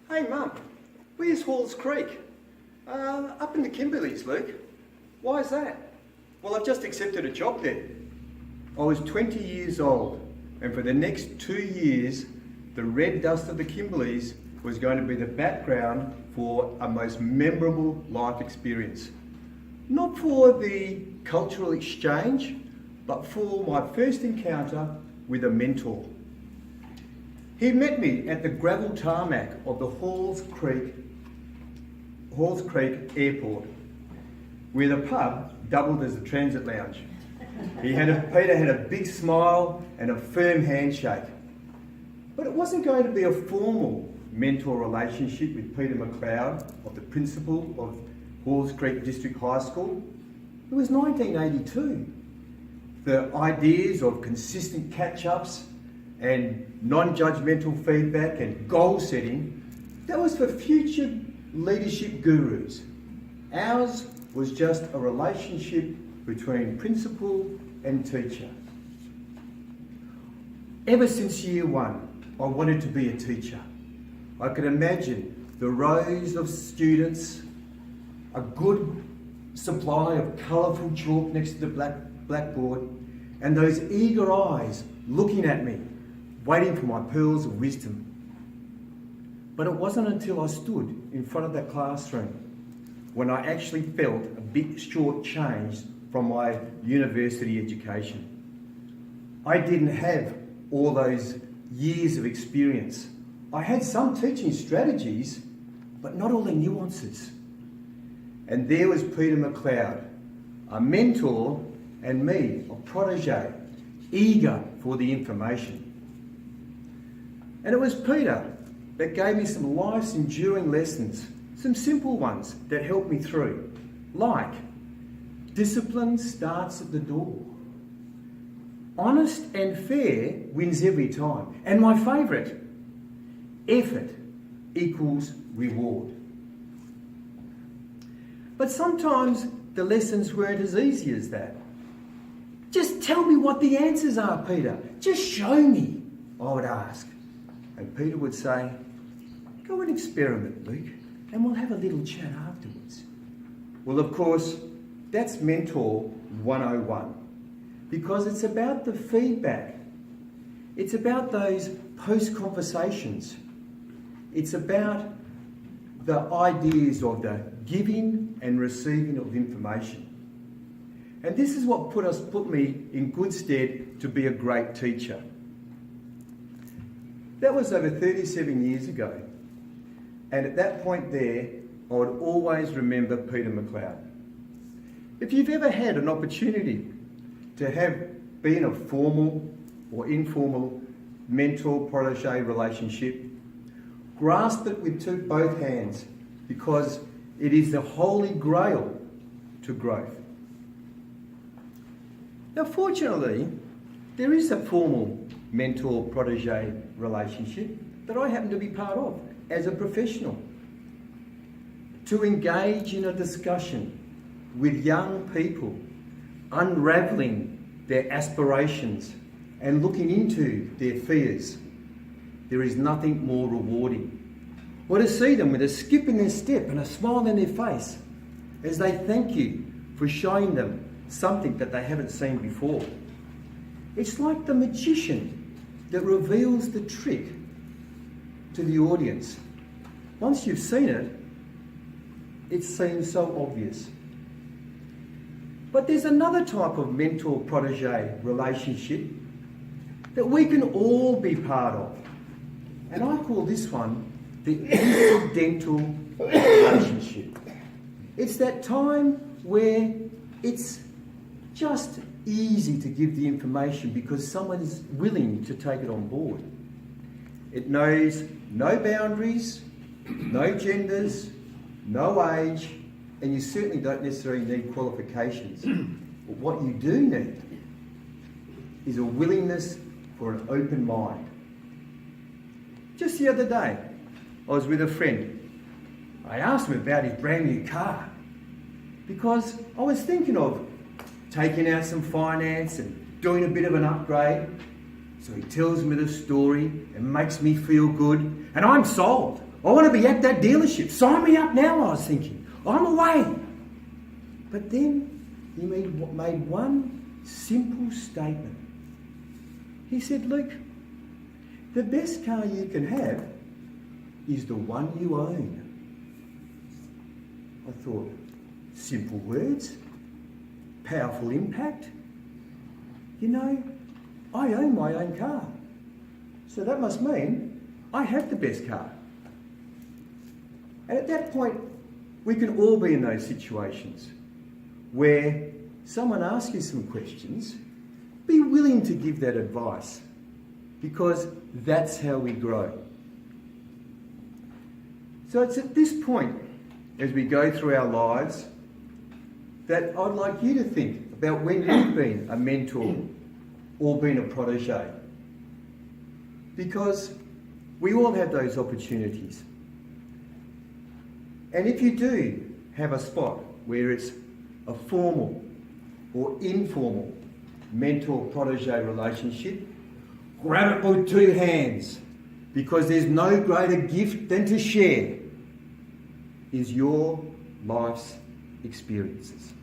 Hey Mum, where's Halls Creek? Up in the Kimberleys, Luke. Why is that? Well, I've just accepted a job there. I was 20 years old, and for the next 2 years, the red dust of the Kimberleys was going to be the background for a most memorable life experience. Not for the cultural exchange, but for my first encounter with a mentor. He met me at the gravel tarmac of the Halls Creek Airport, where the pub doubled as a transit lounge. Peter had a big smile and a firm handshake. But it wasn't going to be a formal mentor relationship with Peter McLeod, of the principal of Halls Creek District High School. It was 1982. The ideas of consistent catch-ups and non-judgmental feedback and goal setting, that was for future leadership gurus. Ours was just a relationship between principal and teacher. Ever since year one, I wanted to be a teacher. I could imagine the rows of students, a good supply of colourful chalk next to the blackboard, and those eager eyes looking at me, waiting for my pearls of wisdom. But it wasn't until I stood in front of that classroom when I actually felt a bit short-changed from my university education. I didn't have all those years of experience. I had some teaching strategies, but not all the nuances. And there was Peter McLeod, a mentor, and me, a protege, eager for the information. And it was Peter that gave me some life's enduring lessons, some simple ones that helped me through, like discipline starts at the door. Honest and fair wins every time. And my favourite, effort equals reward. But sometimes the lessons weren't as easy as that. Just tell me what the answers are, Peter. Just show me, I would ask. And Peter would say, go and experiment, Luke, and we'll have a little chat afterwards. Well, of course, that's Mentor 101, because it's about the feedback. It's about those post-conversations. It's about the ideas of the giving and receiving of information. And this is what put me in good stead to be a great teacher. That was over 37 years ago. And at that point there, I would always remember Peter McLeod. If you've ever had an opportunity to have been a formal or informal mentor-protege relationship, grasp it with both hands, because it is the holy grail to growth. Now, fortunately, there is a formal mentor-protege relationship that I happen to be part of as a professional. To engage in a discussion with young people, unravelling their aspirations and looking into their fears, there is nothing more rewarding. Or to see them with a skip in their step and a smile on their face as they thank you for showing them something that they haven't seen before. It's like the magician that reveals the trick to the audience. Once you've seen it, it seems so obvious. But there's another type of mentor-protege relationship that we can all be part of. And I call this one the incidental relationship. It's that time where it's just easy to give the information because someone is willing to take it on board. It knows no boundaries, no genders, no age, and you certainly don't necessarily need qualifications. But what you do need is a willingness for an open mind. Just the other day, I was with a friend. I asked him about his brand new car because I was thinking of taking out some finance and doing a bit of an upgrade. So he tells me the story and makes me feel good, and I'm sold. I want to be at that dealership. Sign me up now, I was thinking. I'm away. But then he made one simple statement. He said, Luke, the best car you can have is the one you own. I thought, simple words, powerful impact. You know, I own my own car. So that must mean I have the best car. And at that point, we can all be in those situations where someone asks you some questions. Be willing to give that advice, because that's how we grow. So it's at this point, as we go through our lives, that I'd like you to think about when you've been a mentor or been a protege. Because we all have those opportunities. And if you do have a spot where it's a formal or informal mentor-protege relationship, grab it with two hands, because there's no greater gift than to share is your life's experiences.